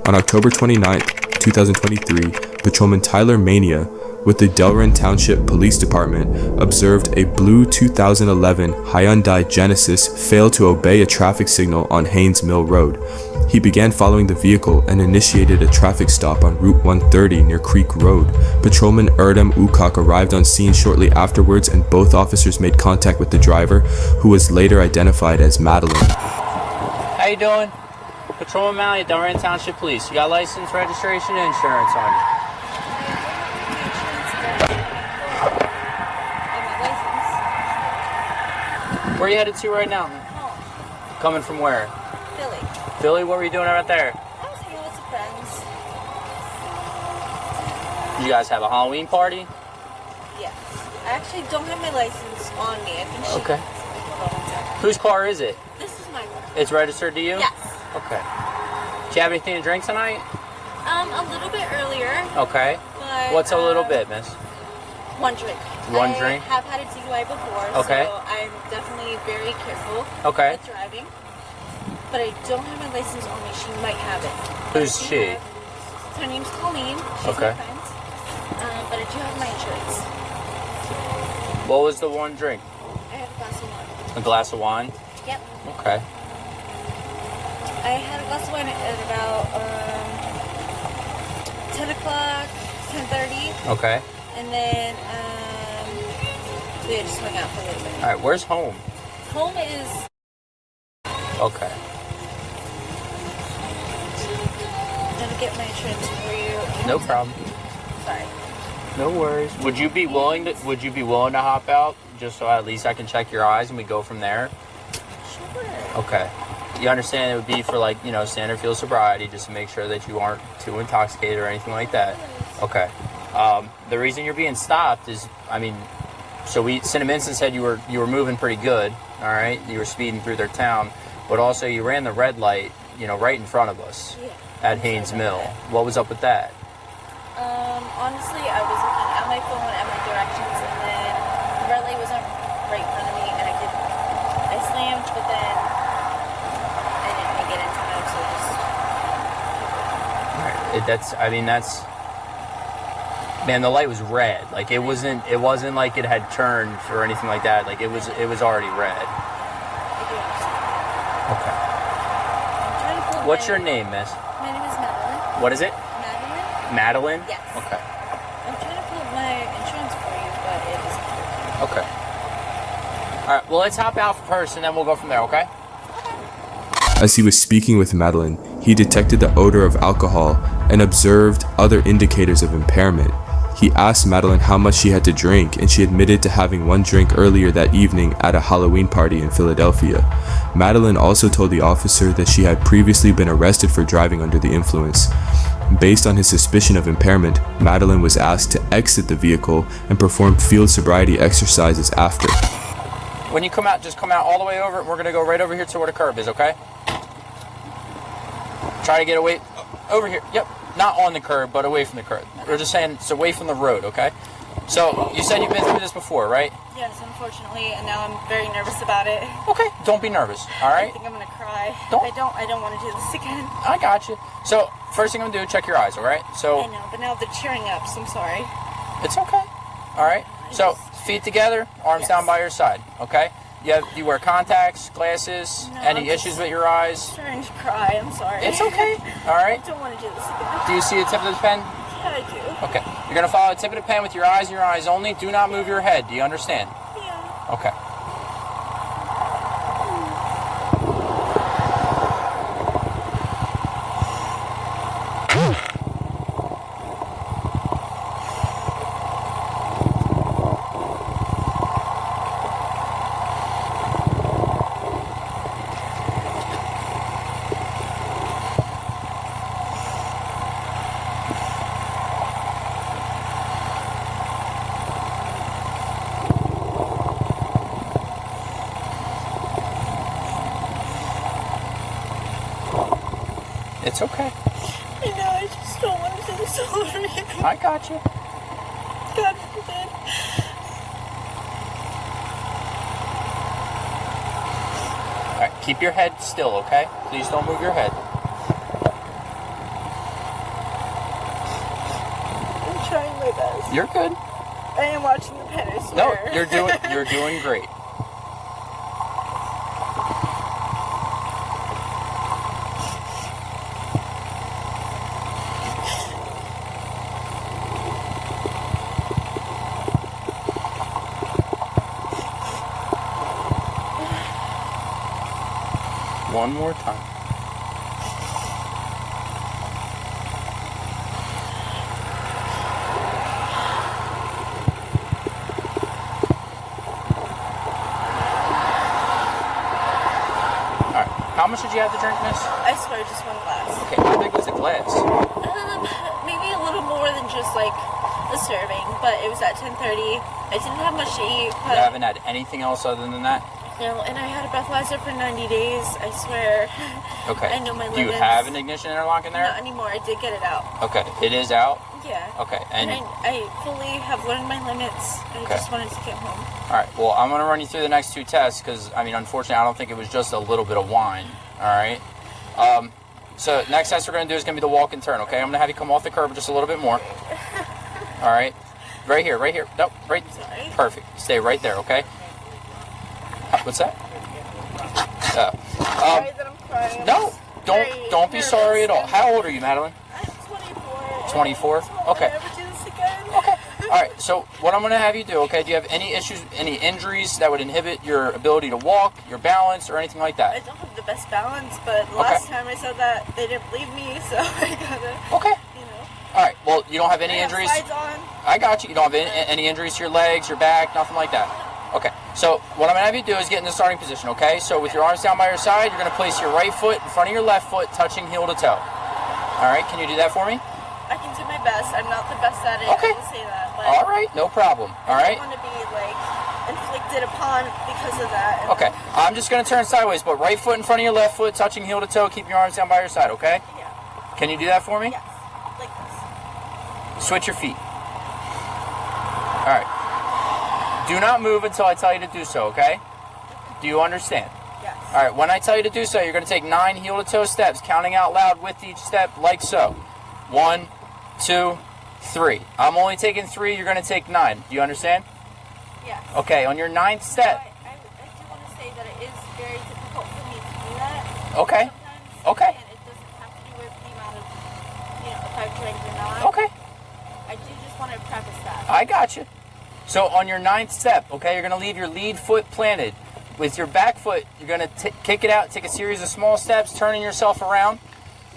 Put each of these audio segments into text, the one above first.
On October 29, 2023, Patrolman Tyler Mania with the Delran Township Police Department observed a blue 2011 Hyundai Genesis fail to obey a traffic signal on Haynes Mill Road. He began following the vehicle and initiated a traffic stop on Route 130 near Creek Road. Patrolman Erdem Ukak arrived on scene shortly afterwards, and both officers made contact with the driver, who was later identified as Madeline. How you doing? Patrolman Mania, Delran Township Police. You got license, registration, and insurance on you. Where are you headed to right now? Home. Coming from where? Philly. Philly? What were you doing out there? I was hanging with some friends. You guys have a Halloween party? Yes. I actually don't have my license on me. I think she Okay. Hold on one second. Whose car is it? This is my car. It's registered to you? Yes. Okay. Do you have anything to drink tonight? A little bit earlier. Okay. But, What's a little bit, miss? One drink. One drink? I have had a DWI before, Okay. so I'm definitely very careful Okay. with driving. But I don't have my license on me. She might have it. Who's she? Her name's Colleen. She's Okay. my friend. But I do have my insurance. What was the one drink? I have a glass of wine. A glass of wine? Yep. Okay. I had a glass of wine at about 10 o'clock, 10:30. Okay. And then we just hung out for a little bit. All right. Where's home? Home is... Okay. I'm going to get my insurance for you. No problem. Sorry. No worries. Would you be willing to hop out just so at least I can check your eyes and we go from there? Sure. Okay. You understand it would be for standard field sobriety, just to make sure that you aren't too intoxicated or anything like that. Okay. The reason you're being stopped is, Cinnamon said you were moving pretty good. All right. You were speeding through their town, but also you ran the red light, right in front of us at Haynes Mill. What was up with that? Honestly, I was looking at my phone at my directions, and then the red light was right in front of me, and I slammed, but then I didn't get in time, so just... Right. Man, the light was red. Like it wasn't like it had turned or anything like that. Like it was already red. I do understand. Okay. I'm trying to pull What's your name, miss? My name is Madeline. What is it? Madeline? Madeline? Yes. Okay. I'm trying to pull up my insurance for you, but it isn't. Okay. All right. Well, let's hop out first, and then we'll go from there. Okay? As he was speaking with Madeline, he detected the odor of alcohol and observed other indicators of impairment. He asked Madeline how much she had to drink, and she admitted to having one drink earlier that evening at a Halloween party in Philadelphia. Madeline also told the officer that she had previously been arrested for driving under the influence. Based on his suspicion of impairment, Madeline was asked to exit the vehicle and perform field sobriety exercises after. When you come out, just come out all the way over. We're going to go right over here to where the curb is, okay? Try to get away over here. Yep. Not on the curb, but away from the curb. We're just saying it's away from the road, okay? So, you said you've been through this before, right? Yes, unfortunately, and now I'm very nervous about it. Okay. Don't be nervous, all right? I think I'm going to cry. Don't. I don't want to do this again. I got you. So, first thing I'm going to do, check your eyes, all right? So, I know, but now they're cheering up, so I'm sorry. it's okay. All right? So, feet together, arms down by your side, okay? You wear contacts, glasses, No, any I'm just issues with your eyes? Starting to cry, I'm sorry. It's okay. All right? I don't want to do this again. Do you see the tip of the pen? Yeah, I do. Okay. You're going to follow the tip of the pen with your eyes and your eyes only. Do not move your head. Do you understand? Yeah. Okay. It's okay. I know, I just don't want to do this all over again. I got you. God forbid. All right, keep your head still, okay? Please don't move your head. my best. You're good. I am watching the pen, I No, swear. you're doing great. One more time. Alright, how much did you have to drink, miss? I swear, just one glass. Okay, how big was the glass? Maybe a little more than just like a serving, but it was at 10:30. I didn't have much to eat, You but haven't had anything else other than that? no, and I had a breathalyzer for 90 days. I swear. Okay. I know my limits. Do you have an ignition interlock in there? Not anymore. I did get it out. Okay, it is out? Yeah. Okay, And and I fully have learned my limits. I Okay. just wanted to get home. alright, well, I'm going to run you through the next two tests because, I mean, unfortunately, I don't think it was just a little bit of wine. Alright? So, next test we're going to do is going to be the walk and turn, okay? I'm going to have you come off the curb just a little bit more. Alright? Right here, right here. Nope, right. Sorry. Perfect. Stay right there, okay? What's that? Sorry that I'm crying. I'm No, just very don't be nervous. sorry at all. How old are you, Madeline? I'm 24. 24? I won't Okay. ever do this again. Okay. All right. So what I'm going to have you do, okay? Do you have any issues, any injuries that would inhibit your ability to walk, your balance, or anything like I that? don't have the best balance, but last time I said that, they didn't believe me, so I gotta, Okay. you know. All right. Well, you don't have any I have injuries. slides on. I got you. You don't have any injuries to your legs, your back, nothing like that. Okay. So what I'm going to have you do is get in the starting position, okay? So with your arms down by your side, you're going to place your right foot in front of your left foot, touching heel to toe. All right. Can you do that for me? I can do my best. I'm not the best at it. Okay. I will say that. But All right. No problem. All right. I don't want to be like inflicted upon because of that. Okay, I'm just going to turn sideways, but right foot in front of your left foot, touching heel to toe, keep your arms down by your side, okay? Yeah. Can you do that for me? Yes. Like this. Switch your feet. All right. Do not move until I tell you to do so, okay? Do you understand? Yes. All right, when I tell you to do so, you're going to take 9 heel to toe steps, counting out loud with each step, like so. 1, 2, 3. I'm only taking 3, you're going to take 9. Do you understand? Yes. Okay, on your 9th So step. I do want to say that it is very difficult for me to do that. Okay. Sometimes. Okay. And it doesn't have to do with the amount of, if I've drank or not. Okay. I do just want to preface that. I got you. So on your 9th step, okay, you're going to leave your lead foot planted. With your back foot, you're going to kick it out, take a series of small steps, turning yourself around.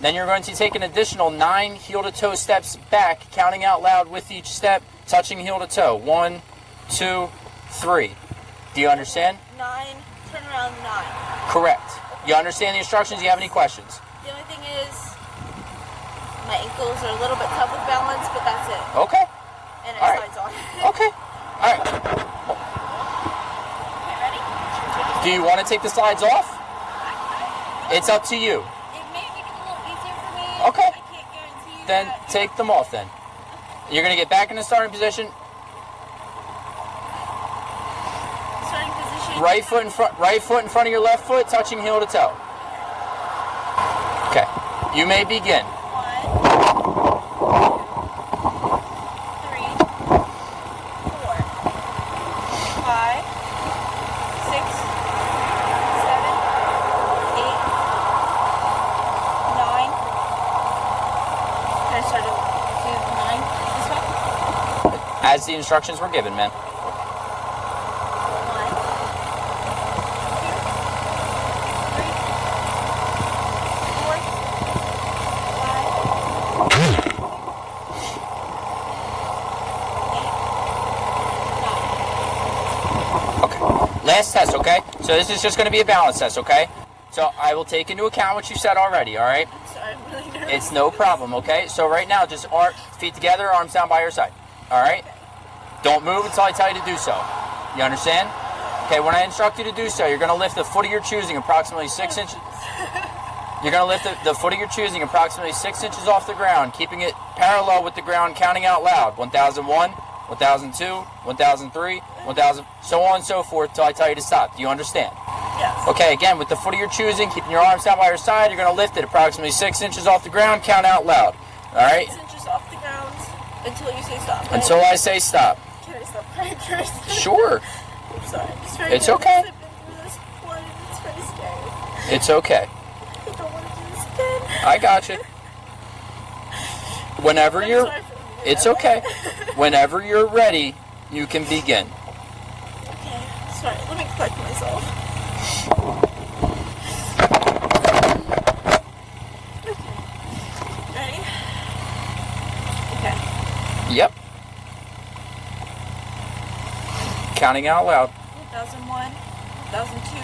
Then you're going to take an additional 9 heel-to-toe steps back, counting out loud with each step, touching heel to toe. 1, 2, 3. Do you understand? 9, turn around 9. Correct. You understand the instructions? Do you have any questions? The only thing is, my ankles are a little bit tough with balance, but that's it. Okay. And it All right. slides on. Okay. All right. Okay, ready? Do you want to take the slides off? It's up to you. It may make it a little easier for me. Okay. I can't guarantee you Then that. take them off then. You're going to get back in the starting position. Starting position. Right foot in front of your left foot, touching heel to toe. Okay. You may begin. 1, 3, 4, 5, 6, 7, 8, 9. Can I start at 9 this way? As the instructions were given, man. 1, 2, 3, 4, 5, 8, 9. Okay. Last test, okay? So this is just going to be a balance test, okay? So I will take into account what you said already, all right? I'm sorry, I'm really nervous. It's no problem, okay? So right now, just feet together, arms down by your side, all right? Don't move until I tell you to do so. You understand? Okay, when I instruct you to do so, you're going to lift the foot of your choosing approximately 6 inches. You're going to lift the foot of your choosing approximately 6 inches off the ground, keeping it parallel with the ground, counting out loud. 1001, 1002, 1003, 1000, so on and so forth till I tell you to stop. Do you understand? Yes. Okay, again, with the foot of your choosing, keeping your arms down by your side, you're going to lift it approximately 6 inches off the ground, count out loud. All right? 6 inches off the ground. Until you say stop. Until I say stop. Can I stop crying first? Sure. I'm sorry. I'm just very It's nervous. okay. I've been through this before and it's very scary. It's okay. I don't want to do this again. I got you. Whenever I'm you're... sorry for being It's that okay. way. Whenever you're ready, you can begin. Okay. Sorry. Let me collect myself. Okay. Ready? Okay. Yep. Counting out loud. 1001, 1002,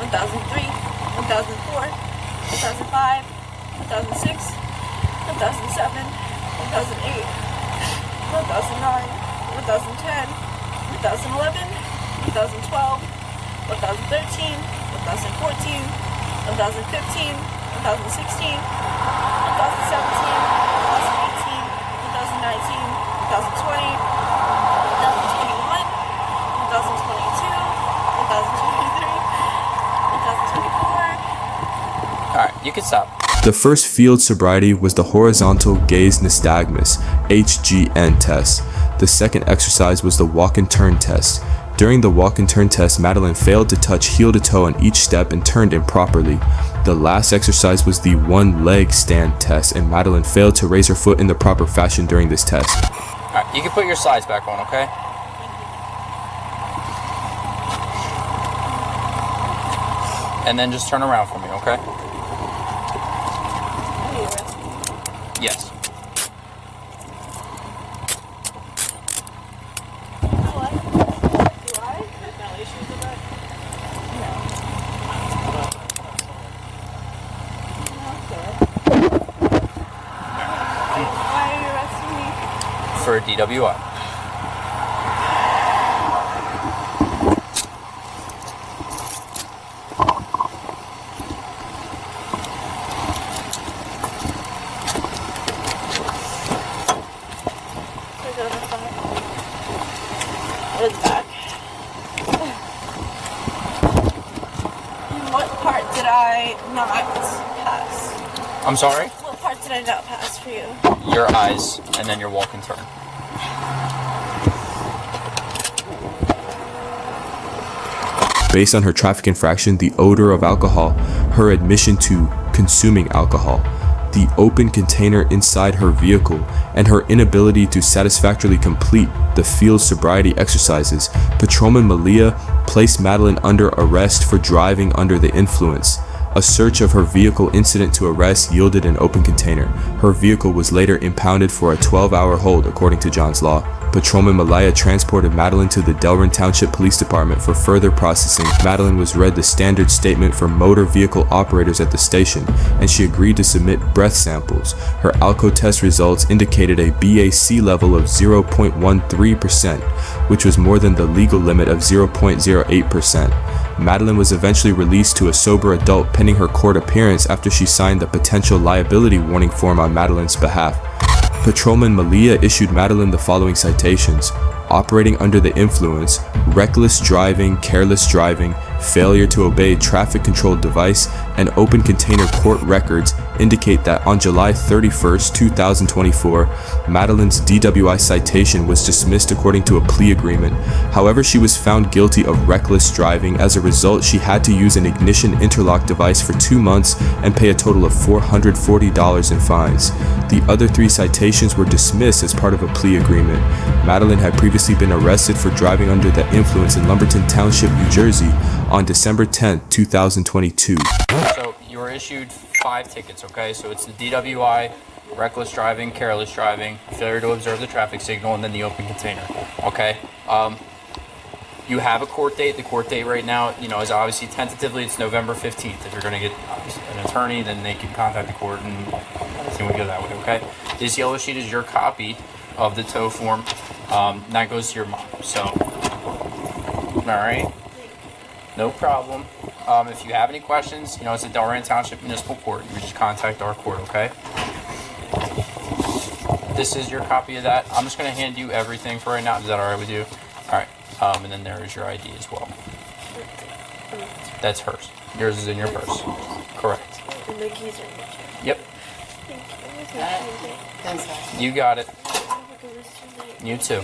1003, 1004, 1005, 1006, 1007, 1008, 1009, 1010, 1011, 2012, 1013, 1014, 1015, 2016, 2017, 2018, 2019, 2020, 2021, 2022, 2023, 2024. Alright, you can stop. The first field sobriety was the horizontal gaze nystagmus (HGN) test. The second exercise was the walk and turn test. During the walk and turn test, Madeline failed to touch heel to toe on each step and turned improperly. The last exercise was the one leg stand test, and Madeline failed to raise her foot in the proper fashion during this test. Alright, you can put your slides back on, okay? And then just turn around for me, okay? Yes. Why are you arresting me? For a DWI. What is that? What part did I not pass? I'm sorry? What part did I not pass for you? Your eyes, and then your walk and turn. Based on her traffic infraction, the odor of alcohol, her admission to consuming alcohol, the open container inside her vehicle, and her inability to satisfactorily complete the field sobriety exercises, Patrolman Mania placed Madeline under arrest for driving under the influence. A search of her vehicle incident to arrest yielded an open container. Her vehicle was later impounded for a 12-hour hold, according to John's Law. Patrolman Mania transported Madeline to the Delran Township Police Department for further processing. Madeline was read the standard statement for motor vehicle operators at the station, and she agreed to submit breath samples. Her alco test results indicated a BAC level of 0.13%, which was more than the legal limit of 0.08%. Madeline was eventually released to a sober adult pending her court appearance after she signed the potential liability warning form on Madeline's behalf. Patrolman Mania issued Madeline the following citations: operating under the influence, reckless driving, careless driving, failure to obey traffic control device, and open container court records indicate that on July 31st, 2024, Madeline's DWI citation was dismissed according to a plea agreement. However, she was found guilty of reckless driving. As a result, she had to use an ignition interlock device for 2 months and pay a total of $440 in fines. The other 3 citations were dismissed as part of a plea agreement. Madeline had previously been arrested for driving under the influence in Lumberton Township, New Jersey on December 10, 2022. So you were issued 5 tickets, okay? So it's the DWI, reckless driving, careless driving, failure to observe the traffic signal, and then the open container, okay? You have a court date. The court date right now, is obviously tentatively it's November 15th. If you're going to get an attorney, then they can contact the court and see we go that way, okay? This yellow sheet is your copy of the tow form. That goes to your mom, so, all right? No problem. If you have any questions, it's at Delran Township Municipal Court. You just contact our court, okay? This is your copy of that. I'm just going to hand you everything for right now. Is that all right with you? All right. And then there is your ID as well. That's hers. Yours is in your purse. Correct. And the keys are in your chair. Yep. Thank you. You got it. Have a good You too.